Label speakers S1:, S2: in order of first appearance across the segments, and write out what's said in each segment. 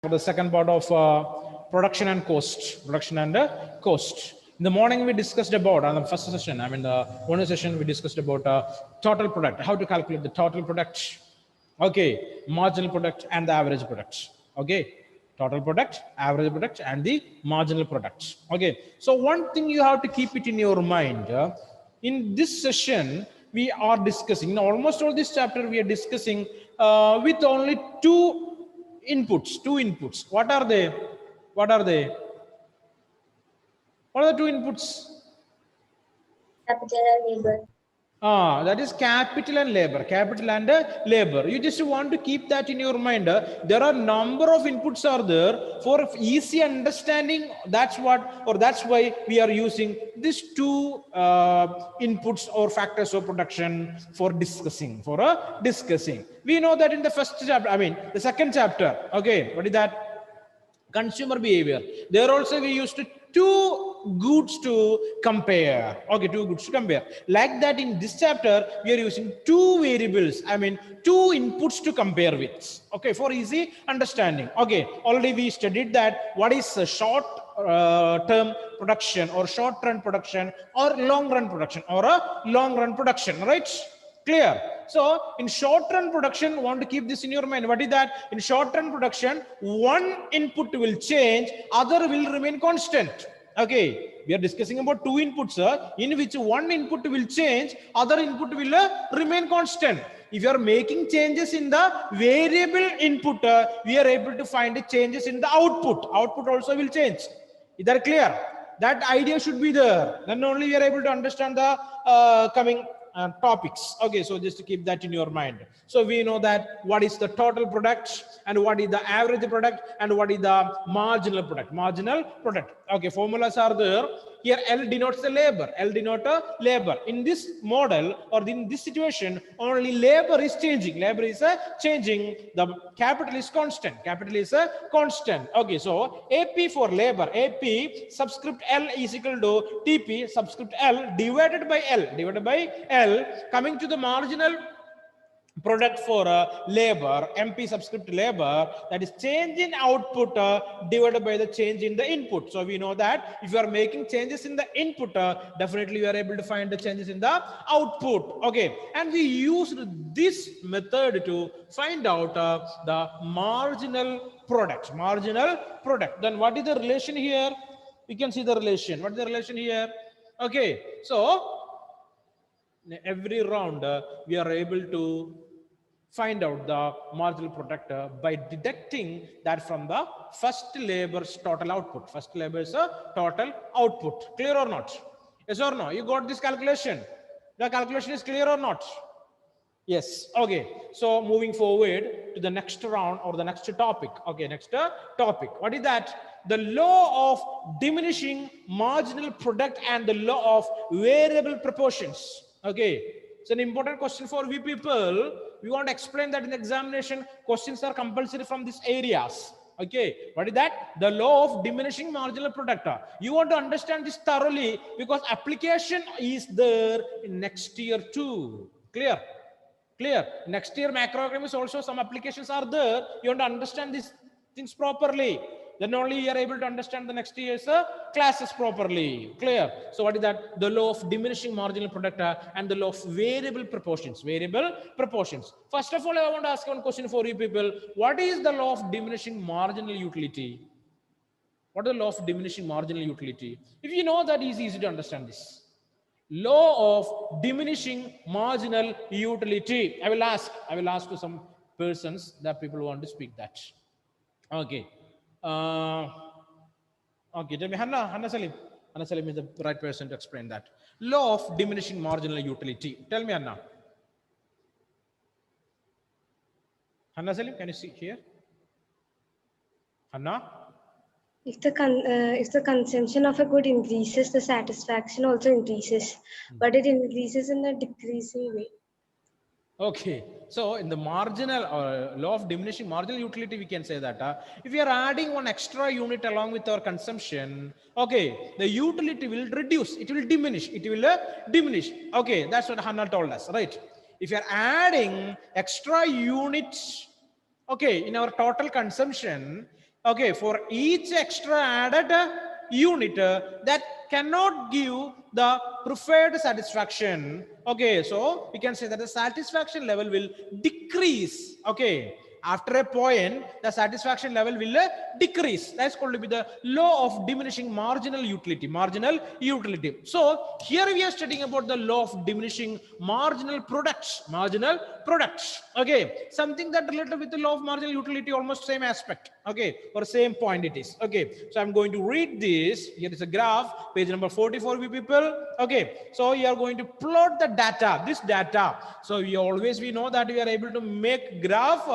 S1: For the second part of production and cost. Production and cost. In the morning, we discussed about, on the first session, the bonus session, we discussed about total product, how to calculate the total product, okay, marginal product and the average product, okay, total product, average product, and the marginal product, okay. So one thing you have to keep it in your mind, in this session, we are discussing, in almost all this chapter, we are discussing with only two inputs. What are they? What are the two inputs?
S2: Capital and labor.
S1: That is capital and labor. Capital and labor. You just want to keep that in your mind. There are number of inputs are there for easy understanding. That's why we are using these two inputs or factors of production for discussing. We know that in the first chapter, the second chapter. Okay, what is that? Consumer behavior. There also we used two goods to compare. Okay, two goods to compare. Like that in this chapter, we are using two variables. Two inputs to compare with. Okay, for easy understanding. Okay, already we studied that what is a short term production or short run production or long run production or a long run production, right? Clear? So in short run production, want to keep this in your mind. What is that? In short run production, one input will change, other will remain constant. Okay, we are discussing about two inputs in which one input will change, other input will remain constant. If you are making changes in the variable input, we are able to find changes in the output. Output also will change. Is that clear? That idea should be there. Then only we are able to understand the coming topics. Okay, so just to keep that in your mind. So we know that what is the total product and what is the average product and what is the marginal product. Okay, formulas are there. Here L denotes the labor. L denotes labor. In this model or in this situation, only labor is changing. Labor is changing. The capital is constant. Okay, so AP for labor. AP subscript L is equal to TP subscript L divided by L. Coming to the marginal product for labor, MP subscript labor, that is change in output divided by the change in the input. So we know that if you are making changes in the input, definitely you are able to find the changes in the output. Okay, and we used this method to find out the marginal product. Then what is the relation here? We can see the relation. What is the relation here? Okay, so every round we are able to find out the marginal product by deducting that from the first labor's total output. First labor's total output. Clear or not? Yes or no? You got this calculation? The calculation is clear or not? Yes. Okay, so moving forward to the next round or the next topic. Okay, next topic. What is that? The law of diminishing marginal product and the law of variable proportions. Okay, it's an important question for we people. We want to explain that in the examination. Questions are compulsory from these areas. Okay, what is that? The law of diminishing marginal product. You want to understand this thoroughly because application is there in next year too. Clear? Next year macroeconomics also some applications are there. You want to understand these things properly. Then only you are able to understand the next year's classes properly. Clear? So what is that? The law of diminishing marginal product and the law of variable proportions. First of all, I want to ask one question for you people. What is the law of diminishing marginal utility? What is the law of diminishing marginal utility? If you know that, is easy to understand this. Law of diminishing marginal utility. I will ask to some persons that people want to speak that. Okay. Okay, tell me, Hanna Salim. Hanna Salim is the right person to explain that. Law of diminishing marginal utility. Tell me, Hanna. Hanna Salim, can you see here? Hanna?
S2: If the consumption of a good increases, the satisfaction also increases, but it increases in a decreasing way.
S1: Okay, so in the marginal law of diminishing marginal utility, we can say that if we are adding one extra unit along with our consumption, okay, the utility will reduce, it will diminish. Okay, that's what Hannah told us, right? If you are adding extra units, okay, in our total consumption, Okay, for each extra added unit that cannot give the preferred satisfaction. Okay, so we can say that the satisfaction level will decrease. Okay, after a point, the satisfaction level will decrease. That's called to be the law of diminishing marginal utility. Marginal utility. So here we are studying about the law of diminishing marginal products. Marginal products. Okay, something that related with the law of marginal utility, almost same aspect. Okay, or same point it is. Okay, so I'm going to read this. Here is a graph, page number 44, we people. Okay, so you are going to plot the data, this data. So we know that we are able to make graph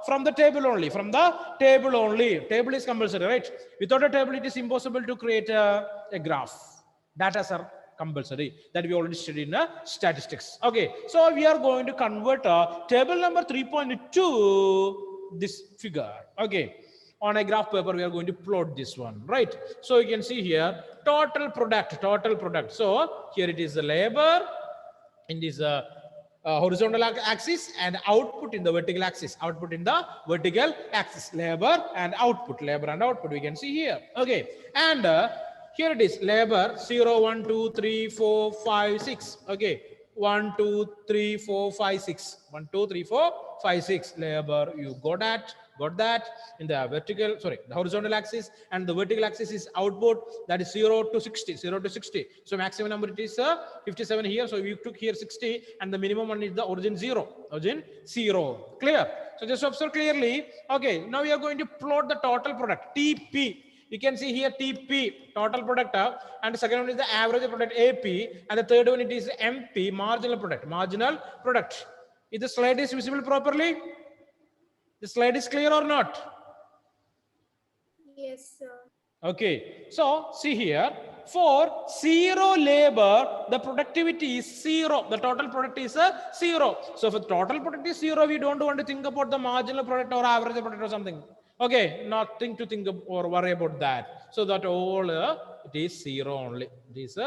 S1: from the table only. From the table only. Table is compulsory, right? Without a table, it is impossible to create a graph. Data are compulsory, that we already studied in statistics. Okay, so we are going to convert table number 3.2 this figure. Okay, on a graph paper we are going to plot this one, right? So you can see here total product. So here it is the labor in this horizontal axis and output in the vertical axis. Labor and output, we can see here. Okay, and here it is labor 0 1 2 3 4 5 6. Okay, 1 2 3 4 5 6, 1 2 3 4 5 6 labor. You got that in the the horizontal axis, and the vertical axis is output, that is 0 to 60. So maximum number it is 57 here, so we took here 60, and the minimum one is the origin 0. Clear? So just observe clearly. Okay, now we are going to plot the total product, TP. You can see here TP, total product, and the second one is the average product, AP, and the third one it is MP, marginal product. If the slide is visible properly, the slide is clear or not?
S3: Yes, sir.
S1: Okay, so see here, for zero labor, the productivity is 0. The total product is 0. So if the total product is 0, we don't want to think about the marginal product or average product or something. Okay, nothing to think or worry about that. So that all it is 0 only. It is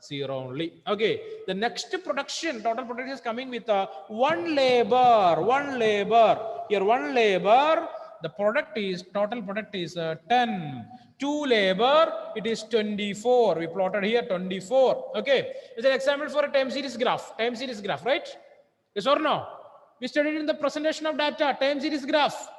S1: 0 only. Okay, the next production, total production is coming with one labor. Here one labor. The total product is 10. 2 labor, it is 24. We plotted here 24. Okay, it's an example for a time series graph, right? Yes or no? We studied in the presentation of data, time series graph.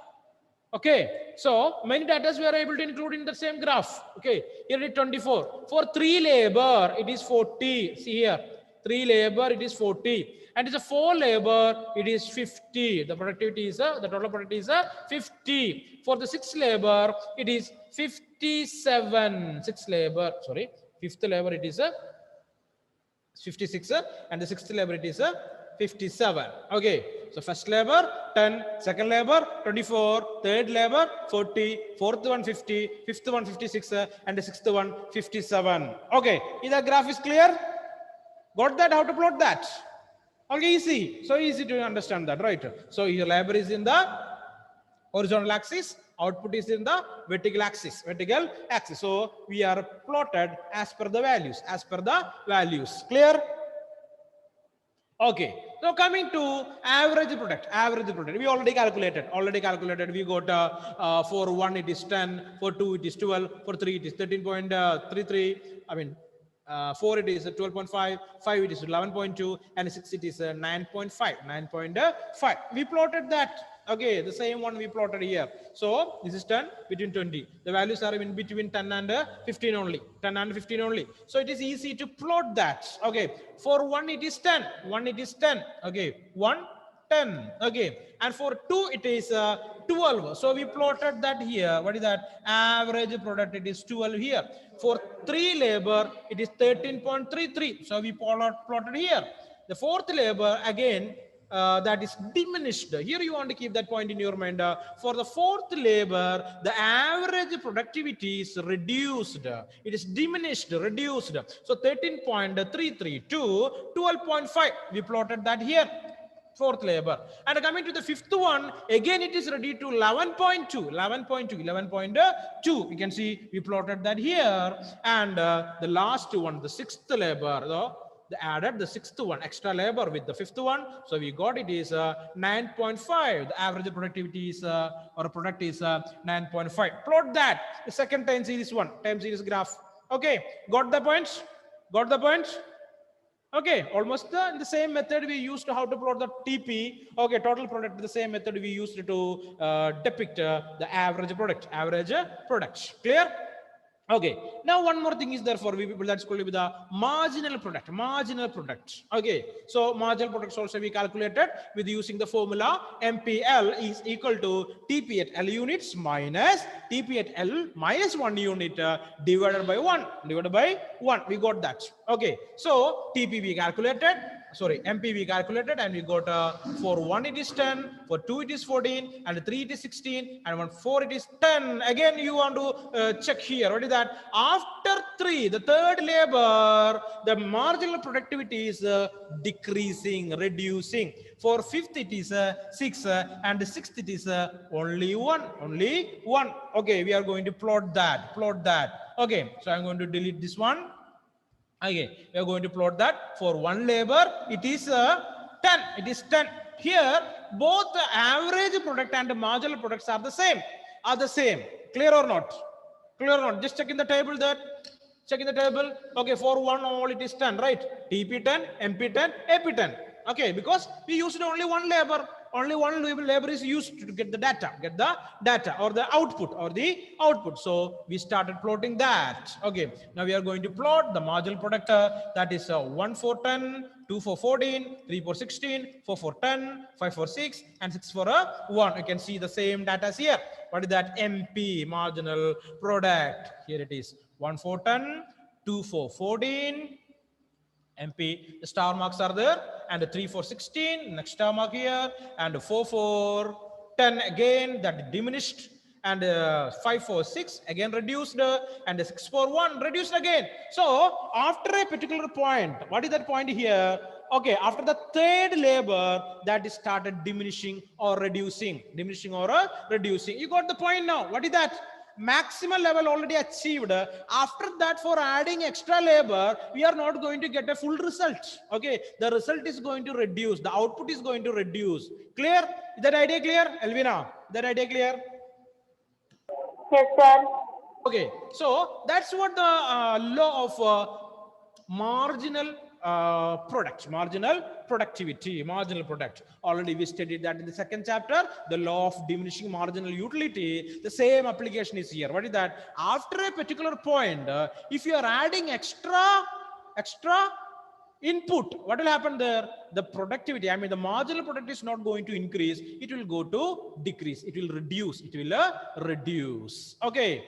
S1: Okay, so many data we are able to include in the same graph. Okay, here it is 24. For 3 labor, it is 40. See here, 3 labor, it is 40. And it's a 4 labor, it is 50. The productivity is the total productivity is 50. For the 6 labor, it is 57. 6 labor, sorry, 5th labor it is 56, and the 6th labor it is 57. Okay, so first labor 10, second labor 24, third labor 40, fourth one 50, fifth one 56, and the sixth one 57. Okay, is the graph is clear? Got that? How to plot that? Okay, easy. So easy to understand that, right? So your labor is in the horizontal axis, output is in the vertical axis. So we are plotted as per the values. Clear? Okay, so coming to average product, we already calculated. We got for 1 it is 10, for 2 it is 12, for 3 it is 13.33. I mean 4 it is 12.5, 5 it is 11.2, and 6 it is 9.5. We plotted that. Okay, the same one we plotted here. So this is 10 between 20. The values are in between 10 and 15 only. So it is easy to plot that. Okay, for 1 it is 10. Okay, 1, 10. Okay, and for 2 it is 12. So we plotted that here. What is that? Average product, it is 12 here. For 3 labor, it is 13.33. So we plotted here. The fourth labor, again, that is diminished. Here you want to keep that point in your mind. For the fourth labor, the average productivity is reduced. It is diminished, reduced. So 13.33 to 12.5. We plotted that here. Fourth labor. And coming to the fifth one, again it is ready to 11.2. You can see we plotted that here. And the last one, the sixth labor, They added the sixth one, extra labor with the fifth one. So we got it is 9.5. The average productivity is or product is 9.5. Plot that. The second time series one, time series graph. Okay, got the points? Got the points? Okay, almost the same method we used to how to plot the TP. Okay, total product, the same method we used to depict the average product. Clear? Okay, now one more thing is there for we people, that's called the marginal product. Okay, so marginal products also we calculated with using the formula MPL is equal to TP at L units minus TP at L minus 1 unit divided by 1. We got that. Okay, so TP we calculated, sorry, MP we calculated, and we got for 1 it is 10, for 2 it is 14, and 3 it is 16, and 4 it is 10. Again you want to check here, what is that? After 3, the third labor, the marginal productivity is decreasing, reducing. For 5th it is 6, and 6th it is only 1. Okay, we are going to plot that. Okay, so I'm going to delete this one. Okay, we are going to plot that. For one labor it is 10. Here both the average product and the marginal products are the same. Clear or not? Just check in the table that. Okay, for one all it is 10, right? TP 10, MP 10, AP 10. Okay, because we used only one labor. Only one labor is used to get the data, or the output. So we started plotting that. Okay, now we are going to plot the marginal product, that is 1 for 10, 2 for 14, 3 for 16, 4 for 10, 5 for 6, and 6 for 1. You can see the same data here. What is that? MP, marginal product. Here it is, 1 for 10, 2 for 14, MP, the star marks are there, and 3 for 16, next star mark here, and 4 for 10 again, that diminished, and 5 for 6 again reduced, and 6 for 1 reduced again. So after a particular point, what is that point here? Okay, after the third labor, that is started diminishing or reducing. You got the point now. What is that? Maximum level already achieved. After that, for adding extra labor, we are not going to get a full result. Okay, the result is going to reduce, the output is going to reduce. Clear? Is that idea clear, Elvina? That idea clear?
S3: Yes, sir.
S1: Okay, so that's what the law of marginal product. Already we studied that in the second chapter, the law of diminishing marginal utility. The same application is here. What is that? After a particular point, if you are adding extra input, what will happen there? The productivity, I mean the marginal product is not going to increase, it will go to decrease, it will reduce. Okay,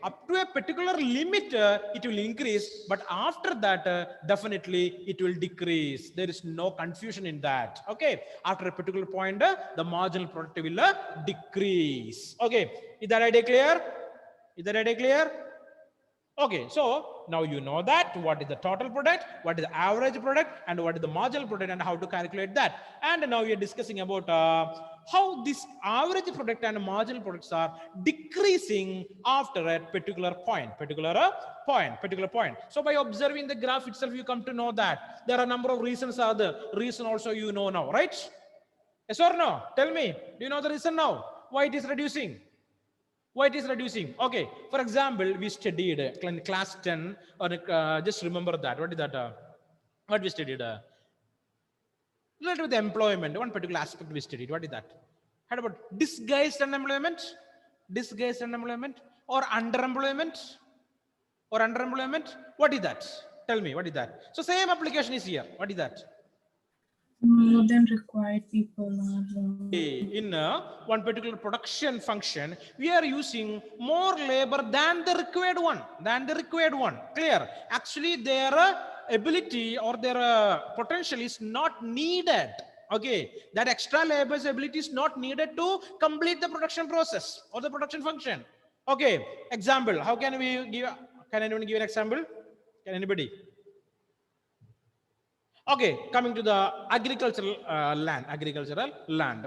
S1: up to a particular limit it will increase, but after that definitely it will decrease. There is no confusion in that. Okay, after a particular point the marginal product will decrease. Okay, is that idea clear? Okay, so now you know that what is the total product, what is the average product, and what is the marginal product, and how to calculate that. And now we are discussing about how this average product and marginal products are decreasing after a particular point. So by observing the graph itself, you come to know that there are a number of reasons are there. Reason also you know now, right? Yes or no? Tell me, do you know the reason now? Why it is reducing? Okay, for example, we studied in class 10, or just remember that. What is that? What we studied? Related with employment, one particular aspect we studied. What is that? How about disguised unemployment? Or underemployment? What is that? Tell me, what is that? So same application is here. What is that?
S4: More than required people are
S1: in one particular production function, we are using more labor than the required one. Clear? Actually their ability or their potential is not needed. Okay, that extra labor's ability is not needed to complete the production process or the production function. Okay, example, how can we give? Can anyone give an example? Can anybody? Okay, coming to the agricultural land.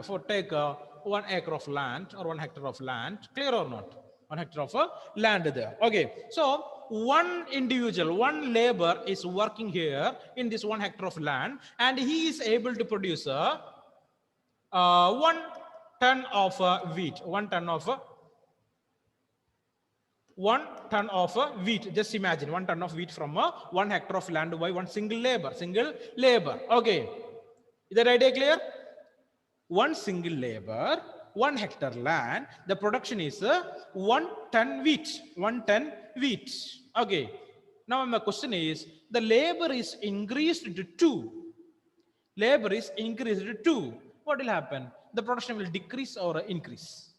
S1: For take 1 acre of land or 1 hectare of land, clear or not? 1 hectare of land there. Okay, so one individual, one labor is working here in this 1 hectare of land, and he is able to produce 1 ton of wheat, 1 ton of 1 ton of wheat. Just imagine 1 ton of wheat from 1 hectare of land by one single labor. Okay, is that idea clear? One single labor, 1 hectare land, the production is 1 ton wheat, 1 ton wheat. Okay, now my question is, the labor is increased to 2. Labor is increased to 2. What will happen? The production will decrease or increase,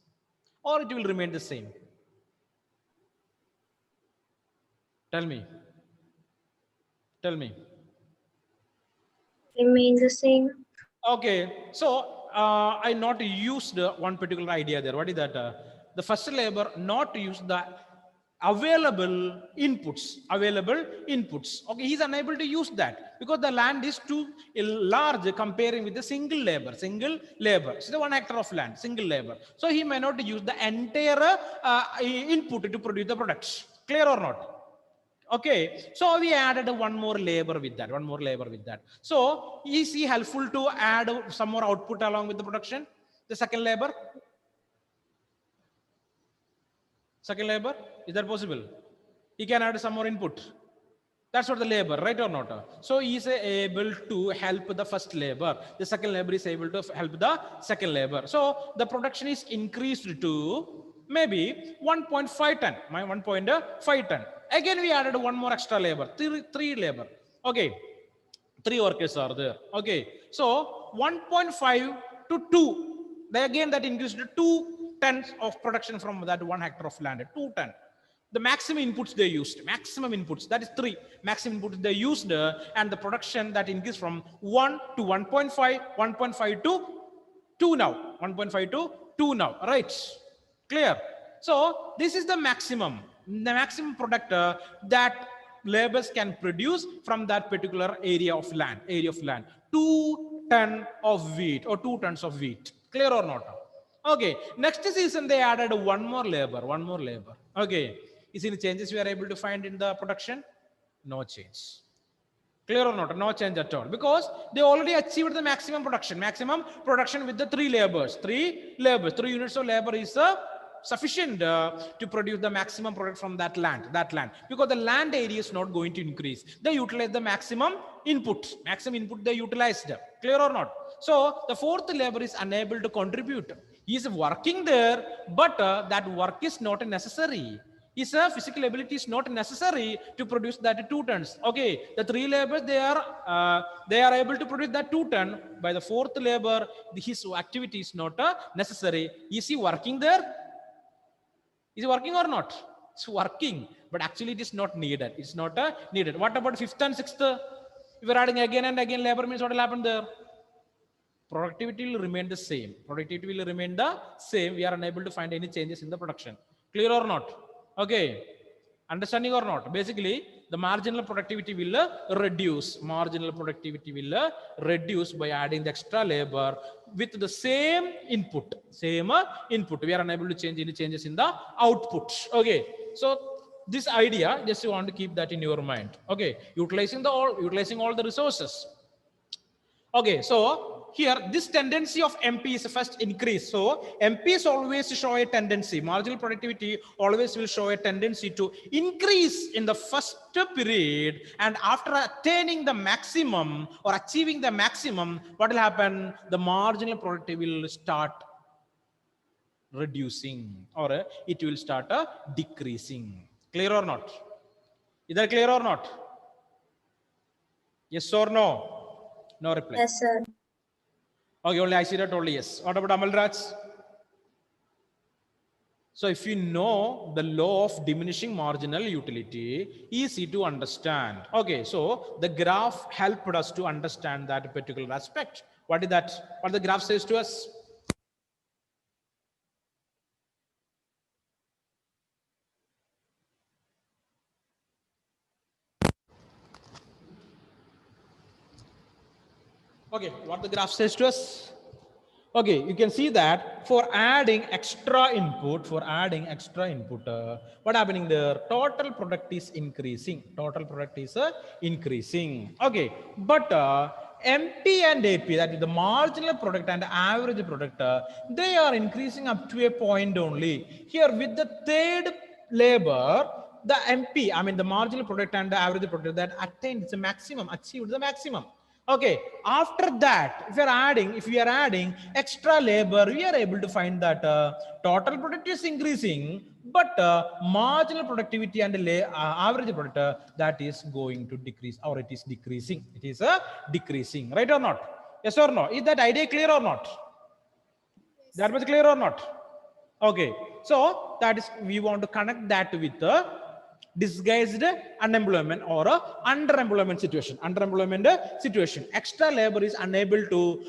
S1: or it will remain the same? Tell me. Tell me.
S2: Remain the same.
S1: Okay, so I not used one particular idea there. What is that? The first labor not use the available inputs. Okay, he's unable to use that because the land is too large comparing with the single labor. So the 1 hectare of land, single labor. So he may not use the entire input to produce the products. Clear or not? Okay, so we added one more labor with that. So is he helpful to add some more output along with the production? The second labor, is that possible? He can add some more input. That's what the labor, right or not? So he is able to help the first labor. The second labor is able to help the second labor. So the production is increased to maybe 1.5 ton. 1.5 ton. Again, we added one more extra labor, three labor. Okay, 3 workers are there. Okay, so 1.5 to 2. Again, that increased to 2 tons of production from that 1 hectare of land. 2 ton. The maximum inputs they used, that is 3 maximum inputs they used, and the production that increased from 1 to 1.5, 1.5 to 2 now, 1.5 to 2 now, right? Clear? So this is the maximum product that laborers can produce from that particular area of land. 2 ton of wheat or 2 tons of wheat. Clear or not? Okay, next season they added one more labor. Okay, is any changes we are able to find in the production? No change. Clear or not? No change at all, because they already achieved the maximum production with the 3 labors. 3 units of labor is sufficient to produce the maximum product from that land, because the land area is not going to increase. They utilize the maximum input they utilized. Clear or not? So the 4th labor is unable to contribute. He is working there, but that work is not necessary. His physical ability is not necessary to produce that 2 tons. Okay, the 3 labors they are able to produce that 2 ton. By the 4th labor, his activity is not necessary. Is he working there? Is he working or not? It's working, but actually it is not needed. It's not needed. What about 5th and 6th? If we're adding again and again labor, means what will happen there? Productivity will remain the same. We are unable to find any changes in the production. Clear or not? Okay, understanding or not? Basically, the marginal productivity will reduce. By adding the extra labor with the same input. We are unable to change any changes in the output. Okay, so this idea, just you want to keep that in your mind. Okay, utilizing all the resources. Okay, so here this tendency of MP is first increase. So MPs always show a tendency, marginal productivity always will show a tendency to increase in the first period, and after attaining the maximum or achieving the maximum, what will happen? The marginal productivity will start reducing, or it will start decreasing. Clear or not? Is that clear or not? Yes or no? No reply.
S2: Yes, sir.
S1: Okay, only I see that only yes. What about Amal Raj? So if you know the law of diminishing marginal utility, easy to understand. Okay, so the graph helped us to understand that particular aspect. What is that? What the graph says to us? Okay, what the graph says to us? Okay, you can see that for adding extra input, what happening there? Total product is increasing. Total product is increasing. Okay, but MP and AP, that is the marginal product and average product, they are increasing up to a point only. Here with the third labor, the MP, I mean the marginal product and the average product that attained the maximum, achieved the maximum. Okay, after that, if we are adding extra labor, we are able to find that total product is increasing, but marginal productivity and average product that is going to decrease, or it is decreasing. It is decreasing, right or not? Yes or no? Is that idea clear or not? That was clear or not? Okay, so that is, we want to connect that with the disguised unemployment or a underemployment situation. Extra labor is unable to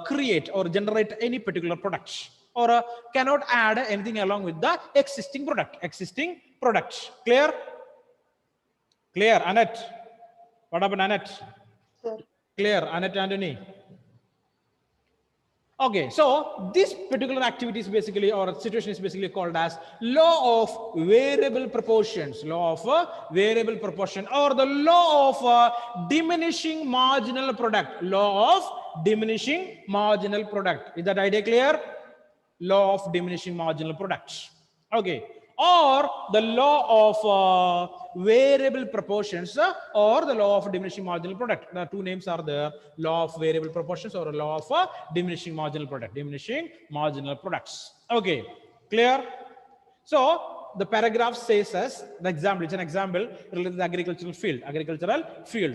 S1: create or generate any particular product, or cannot add anything along with the existing product. Clear? Annette? What happened, Annette?
S2: Sir.
S1: Clear, Annette Anthony? Okay, so this particular activity is basically, or situation is basically called as law of variable proportions, or the law of diminishing marginal product, Is that idea clear? Law of diminishing marginal products. Okay, or the law of variable proportions, or the law of diminishing marginal product. The two names are there: law of variable proportions or law of diminishing marginal products. Okay, clear? So the paragraph says as the example, it's an example related to the agricultural field.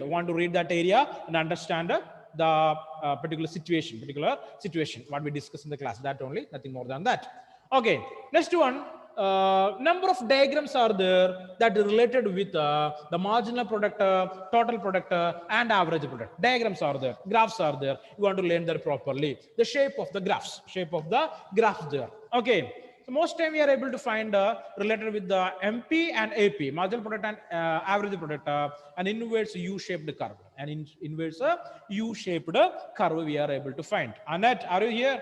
S1: I want to read that area and understand the particular situation, what we discussed in the class. That only, nothing more than that. Okay, next one. Number of diagrams are there that are related with the marginal product, total product, and average product. Diagrams are there, graphs are there. You want to learn that properly. The shape of the graphs there. Okay. So most time we are able to find related with the MP and AP, marginal product and average product, an inverse U-shaped curve. U-shaped curve we are able to find. Annette, are you here?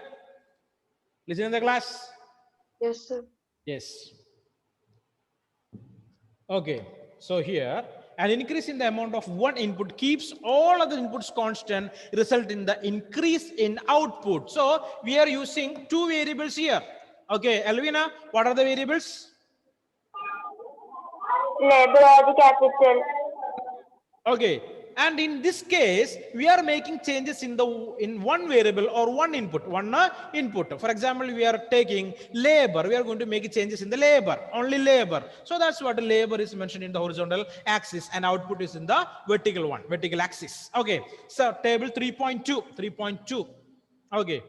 S1: Listen in the class.
S2: Yes, sir.
S1: Yes. Okay. So here, an increase in the amount of one input keeps all other inputs constant, result in the increase in output. So we are using two variables here. Okay, Elvina, what are the variables?
S3: Labor or the capital.
S1: Okay, and in this case, we are making changes in one variable or one input. For example, we are taking labor. We are going to make changes in the labor, only labor. So that's what labor is mentioned in the horizontal axis, and output is in the vertical axis. Okay, so table 3.2. Okay.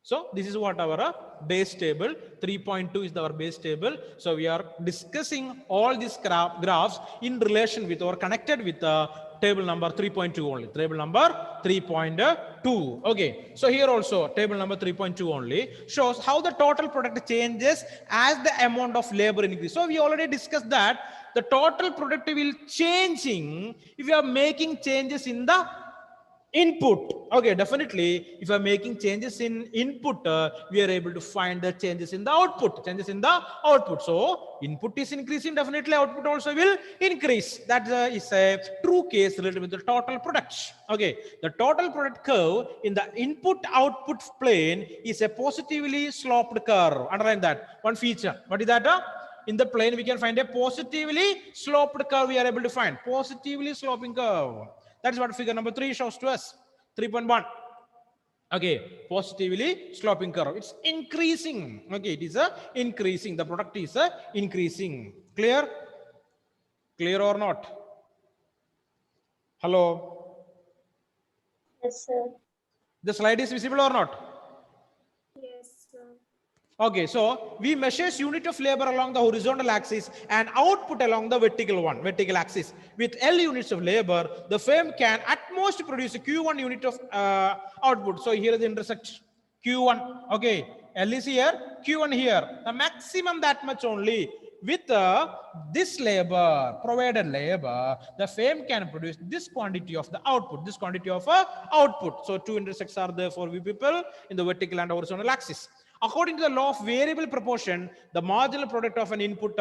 S1: So this is what our base table 3.2 is our base table. So we are discussing all these graphs in relation with or connected with table number 3.2 only. Table number 3.2. Okay. So here also table number 3.2 only shows how the total product changes as the amount of labor increase. So we already discussed that the total product will changing if you are making changes in the input. Okay, definitely if I'm making changes in input, we are able to find the changes in the output. So input is increasing, definitely output also will increase. That is a true case related with the total product. Okay, the total product curve in the input output plane is a positively sloped curve. Underline that one feature. What is that? In the plane we can find a positively sloped curve. We are able to find positively sloping curve. That's what figure number 3 shows to us. 3.1. Okay, positively sloping curve. It's increasing. Okay, it is increasing. The product is increasing. Clear? Clear or not? Hello?
S3: Yes, sir.
S1: The slide is visible or not? Okay, so we measures unit of labor along the horizontal axis and output along the vertical axis. With L units of labor, the firm can at most produce a Q1 unit of output. So here is the intersect Q1. Okay, L is here, Q1 here. The maximum that much only with this labor, provided labor, the frame can produce this quantity of the output, this quantity of output. So two intersects are there for people in the vertical and horizontal axis. According to the law of variable proportion, the marginal product of an input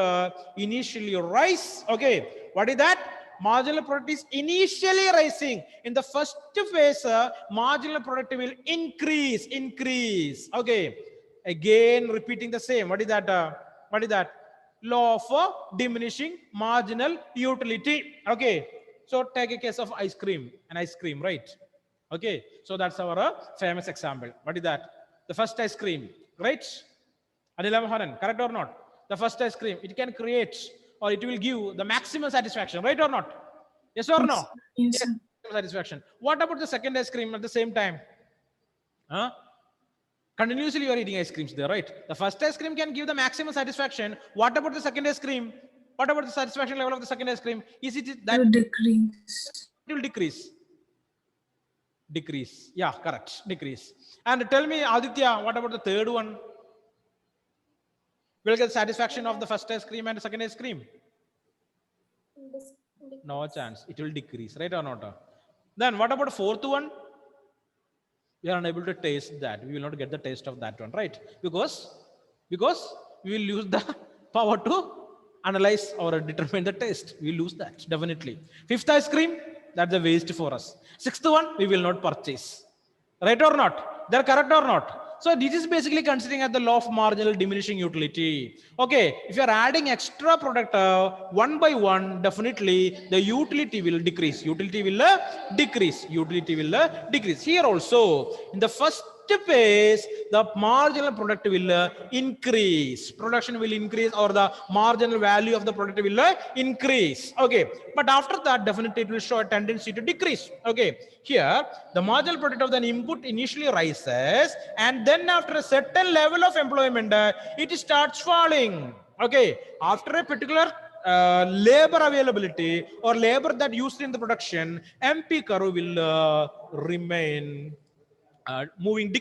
S1: initially rise. Okay, what is that? Marginal product is initially rising. In the first phase, marginal product will increase. Okay, again repeating the same. What is that? What is that? Law of diminishing marginal utility. Okay, so take a case of ice cream, right? Okay, so that's our famous example. What is that? The first ice cream, right? Anila Mohanan, correct or not? The first ice cream, it can create or it will give the maximum satisfaction, right or not? Yes or no?
S4: Yes,
S1: Yes,
S4: sir.
S1: satisfaction. What about the second ice cream at the same time? Huh? Continuously you are eating ice creams there, right? The first ice cream can give the maximum satisfaction. What about the second ice cream? What about the satisfaction level of the second ice cream? Is it that
S4: To decrease.
S1: it will decrease? Decrease. Yeah, correct. Decrease. And tell me, Aditya, what about the third one? Will get satisfaction of the first ice cream and the second ice cream? No chance. It will decrease, right or not? Then what about the fourth one? We are unable to taste that. We will not get the taste of that one, right? Because we will lose the power to analyze or determine the taste. We lose that definitely. Fifth ice cream, that's a waste for us. Sixth one, we will not purchase. Right or not? They're correct or not? So this is basically considering as the law of marginal diminishing utility. Okay, if you are adding extra product one by one, definitely the utility will decrease. Utility will decrease. Utility will decrease. Here also, in the first phase, the marginal product will increase. Production will increase, or the marginal value of the product will increase. Okay, but after that, definitely it will show a tendency to decrease. Okay, here the marginal product of the input initially rises, and then after a certain level of employment, it starts falling. Okay, after a particular labor availability or labor that used in the production, MP curve will remain moving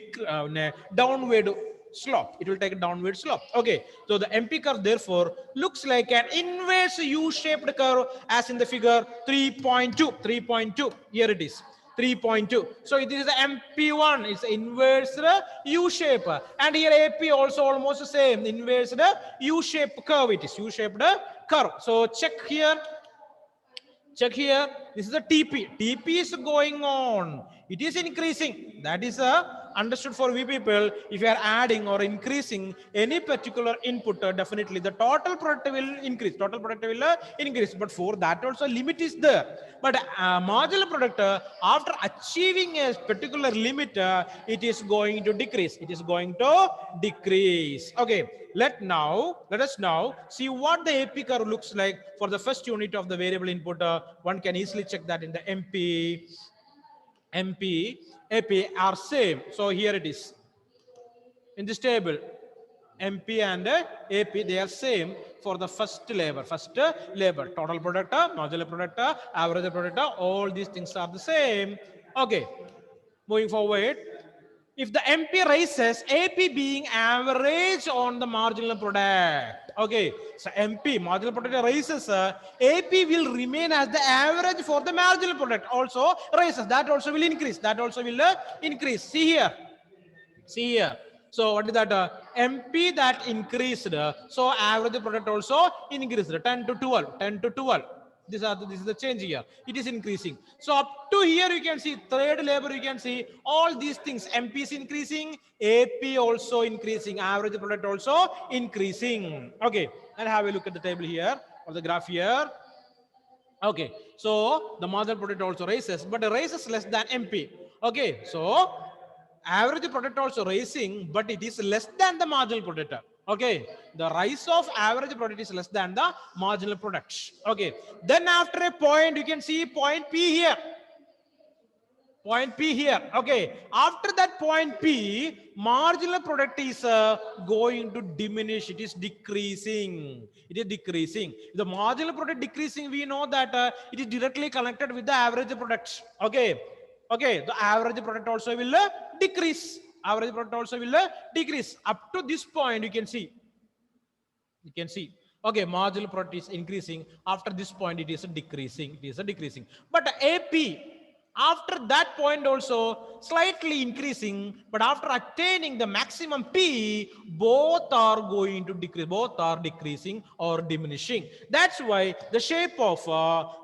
S1: downward slope. It will take a downward slope. Okay, so the MP curve therefore looks like an inverse U-shaped curve as in the figure 3.2. Here it is 3.2. So it is the MP1. It's inverse U-shape, and here AP also almost the same inverse U-shaped curve. It is U-shaped curve. So check here. Check here. This is the TP. TP is going on. It is increasing. That is understood for we people. If you are adding or increasing any particular input, definitely the total product will increase. Total product will increase. But for that also limit is there. But marginal product, after achieving a particular limit, it is going to decrease. It is going to decrease. Okay. Let us now see what the AP curve looks like for the first unit of the variable input. One can easily check that in the MP, AP are same. So here it is in this table. MP and AP, they are same for the first labor. Total product, marginal product, average product, all these things are the same. Okay, moving forward. If the MP rises, AP being average on the marginal product. Okay, so MP, marginal product rises, AP will remain as the average for the marginal product. Also rises, that also will increase. That also will increase. See here. See here. So what is that? MP that increased. So average product also increased. 10 to 12. 10 to 12. This is the change here. It is increasing. So up to here you can see third labor. You can see all these things. MP is increasing. AP also increasing. Average product also increasing. Okay. And have a look at the table here or the graph here. Okay. So the marginal product also rises, but it rises less than MP. Okay. So average product also rising, but it is less than the marginal product. Okay, the rise of average product is less than the marginal product. Okay, then after a point you can see point P here. Point P here. Okay, after that point P, marginal product is going to diminish. It is decreasing. It is decreasing. The marginal product decreasing, we know that it is directly connected with the average product. Okay. Okay, the average product also will decrease. Average product also will decrease. Up to this point, you can see. You can see. Okay, marginal product is increasing. After this point, it is a decreasing. It is a decreasing. But AP, after that point also slightly increasing, but after attaining the maximum P, both are going to decrease. Both are decreasing or diminishing. That's why the shape of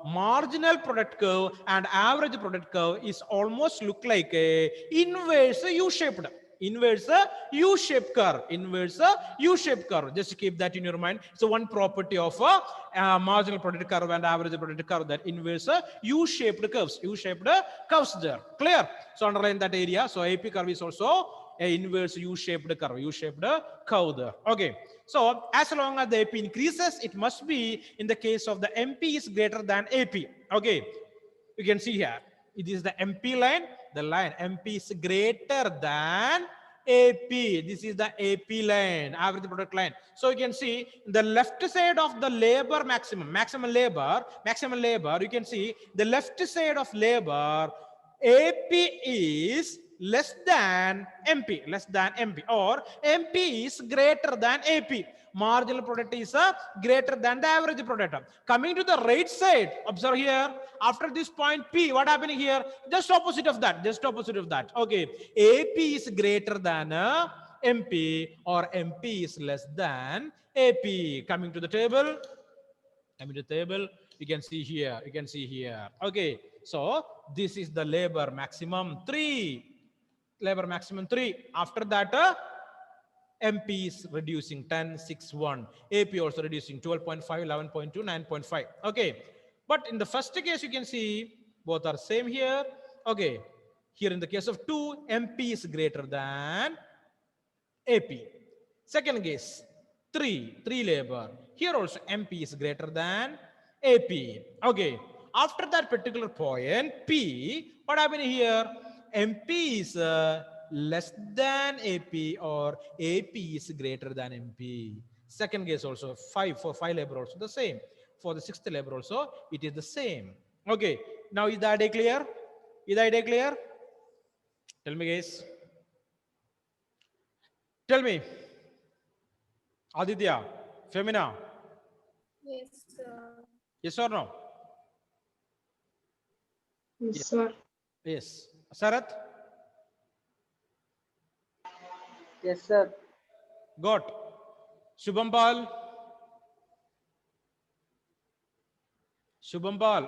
S1: marginal product curve and average product curve is almost look like a inverse U-shaped. Inverse U-shaped curve. Inverse U-shaped curve. Just keep that in your mind. So one property of a marginal product curve and average product curve, that inverse U-shaped curves. U-shaped curves there. Clear? So underline that area. So AP curve is also a inverse U-shaped curve. U-shaped curve there. Okay. So as long as the AP increases, it must be in the case of the MP is greater than AP. Okay. You can see here. It is the MP line. The line MP is greater than AP. This is the AP line, average product line. So you can see the left side of the labor maximum labor, you can see the left side of labor, AP is less than MP, or MP is greater than AP. Marginal product is greater than the average product. Coming to the right side, observe here, after this point P, what happening here? Just opposite of that, Okay, AP is greater than MP, or MP is less than AP. Coming to the table, you can see here, Okay, so this is the labor maximum 3. After that, MP is reducing 10, 6, 1. AP also reducing 12.5, 11.2, 9.5. Okay. But in the first case, you can see both are same here. Okay. Here in the case of 2, MP is greater than AP. Second case, 3 labor. Here also MP is greater than AP. Okay. After that particular point, P, what happened here? MP is less than AP, or AP is greater than MP. Second case also, 5 for 5 labor also the same. For the 6th labor also, it is the same. Okay. Now is the idea clear? Tell me guys. Tell me. Aditya, Femina.
S4: Yes, sir.
S1: Yes or no?
S2: Yes, sir.
S1: Yes. Sarath?
S5: Yes, sir.
S1: Got. Shubhampal?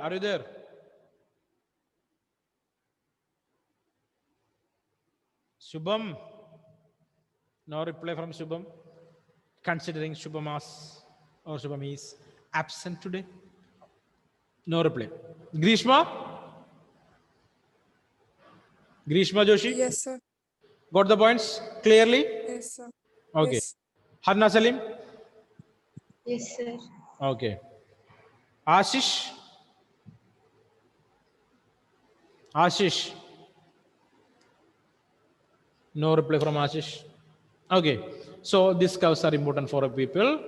S1: Are you there? Shubham? No reply from Shubham. Considering Shubham is absent today. No reply. Grishma Joshi?
S6: Yes, sir.
S1: Got the points clearly?
S6: Yes, sir.
S1: Okay.
S6: Yes.
S1: Harna Salim?
S2: Yes, sir.
S1: Okay. Ashish? No reply from Ashish. Okay. So these curves are important for people.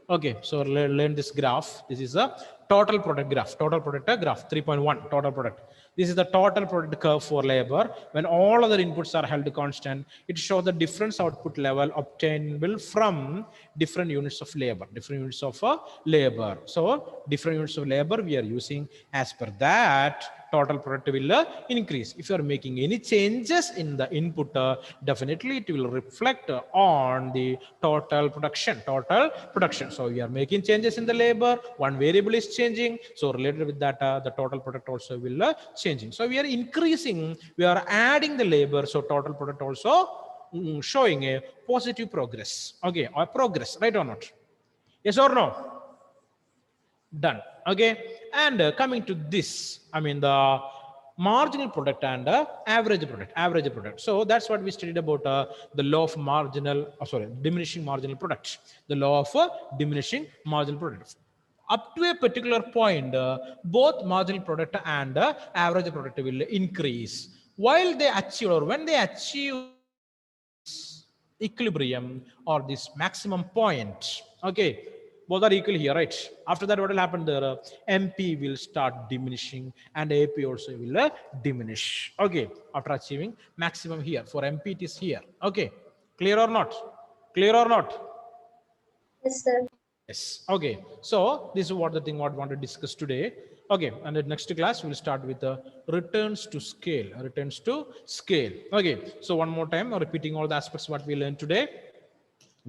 S1: Okay. So learn this graph. This is a total product graph. 3.1 total product. This is the total product curve for labor. When all other inputs are held constant, it shows the difference output level obtainable from different units of labor. So different units of labor we are using. As per that, total product will increase. If you are making any changes in the input, definitely it will reflect on the total production. So we are making changes in the labor, one variable is changing, so related with that, the total product also will changing. So we are increasing, we are adding the labor, so total product also showing a positive progress. Okay, or progress, right or not? Yes or no? Done. Okay. And coming to this, I mean the marginal product and average product. So that's what we studied about the law of diminishing marginal product. The law of diminishing marginal product. Up to a particular point, both marginal product and average product will increase. While they achieve, or when they achieve equilibrium or this maximum point, okay, both are equal here, right? After that, what will happen there? MP will start diminishing and AP also will diminish. Okay, after achieving maximum here. For MP, it is here. Okay, clear or not?
S3: Yes, sir.
S1: Yes. Okay. So this is what the thing what we want to discuss today. Okay. And the next class we'll start with the returns to scale. Returns to scale. Okay. So one more time, repeating all the aspects what we learned today.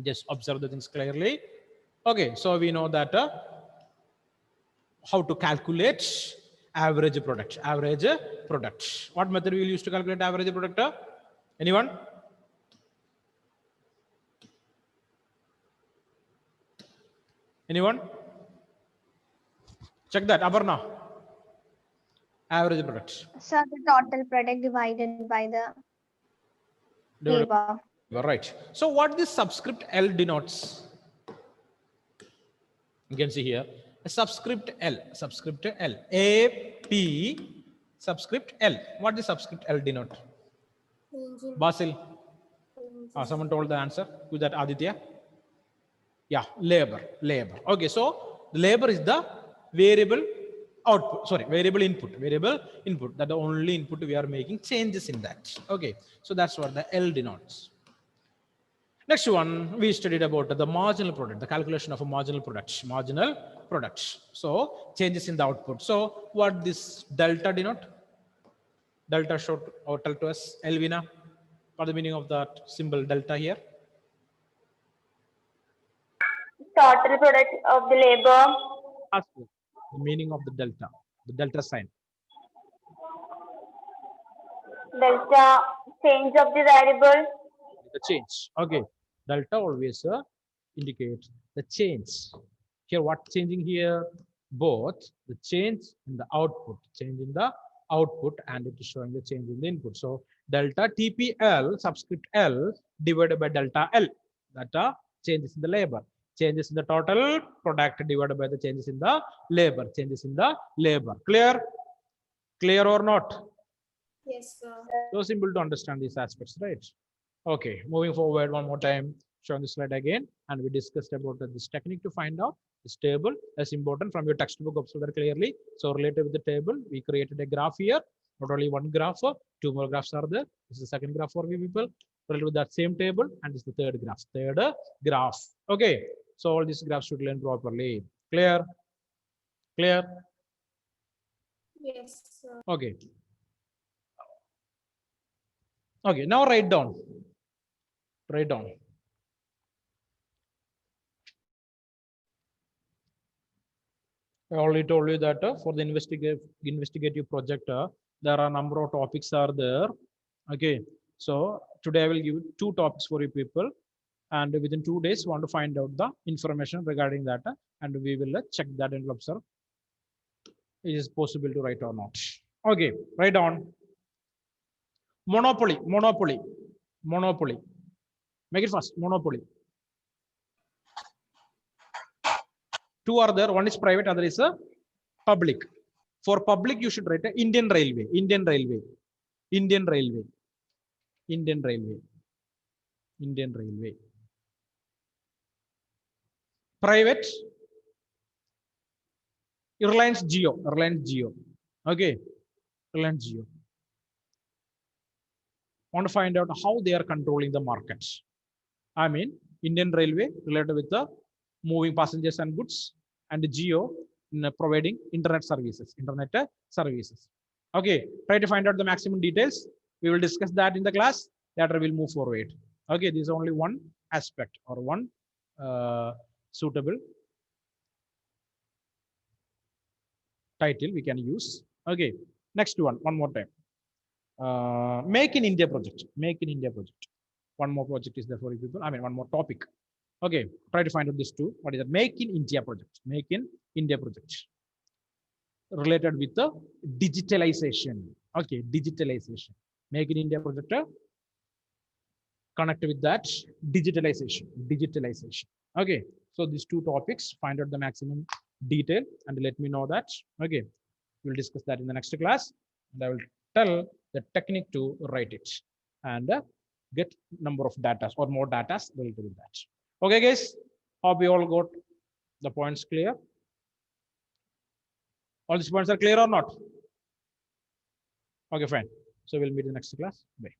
S1: Just observe the things clearly. Okay. So we know that how to calculate average product. Average product. What method we will use to calculate average product? Anyone? Anyone? Check that. Aparna. Average product.
S6: So the total product divided by the
S1: Divided
S6: labor.
S1: by- Right. So what this subscript L denotes? You can see here a subscript L. Subscript L. A P subscript L. What does subscript L denote?
S4: Engine.
S1: Basil. Someone told the answer. Who's that? Aditya. Yeah, labor. Labor. Okay, so the labor is the variable output. Sorry, variable input. Variable input. That the only input we are making changes in that. Okay, so that's what the L denotes. Next one, we studied about the marginal product, the calculation of a marginal product. Marginal product. So changes in the output. So what this delta denote? Delta show or tell to us, Elvina, what the meaning of that symbol delta here?
S3: Total product of the labor.
S1: Ask you the meaning of the delta sign.
S3: Delta change of the variable.
S1: The change. Okay, delta always indicates the change. Here, what changing here? Both the change in the output, change in the output, and it is showing the change in the input. So delta TPL subscript L divided by delta L. That changes in the labor. Changes in the total product divided by the changes in the labor. Changes in the labor. Clear? Clear or not?
S4: Yes, sir.
S1: So simple to understand these aspects, right? Okay, moving forward one more time, showing the slide again, and we discussed about this technique to find out this table is important from your textbook, observe that clearly. So related with the table, we created a graph here, not only one graph, two more graphs are there. This is the second graph for you people, related with that same table, and this is the third graph. Okay, so all these graphs should learn properly. Clear? Clear?
S4: Yes, sir.
S1: Okay. Okay, now write down. Write down. I already told you that for the investigative project, there are a number of topics are there. Okay, so today I will give two topics for you people, and within 2 days, want to find out the information regarding that, and we will check that and observe it is possible to write or not. Okay, write down. Monopoly, monopoly, monopoly. Make it fast. Monopoly. Two are there. One is private, other is public. For public, you should write Indian Railway, Indian Railway, Indian Railway, Indian Railway, Indian Railway. Private, Reliance Jio, Reliance Jio. Okay, Reliance Jio. Want to find out how they are controlling the markets. I mean, Indian Railway related with the moving passengers and goods, and Jio in providing internet services. Okay, try to find out the maximum details. We will discuss that in the class. Later we'll move forward. Okay, this is only one aspect or one suitable title we can use. Okay, next one more time. Make in India project. Make in India project. One more project is there for you people. I mean, one more topic. Okay, try to find out this too. What is that? Make in India project. Make in India project. Related with the digitalization. Okay, digitalization. Make in India project. Connect with that digitalization. Digitalization. Okay, so these two topics, find out the maximum detail and let me know that. Okay, we'll discuss that in the next class, and I will tell the technique to write it and get number of data or more data related with that. Okay, guys, hope you all got the points clear. All these points are clear or not? Okay, fine. So we'll meet in the next class. Bye.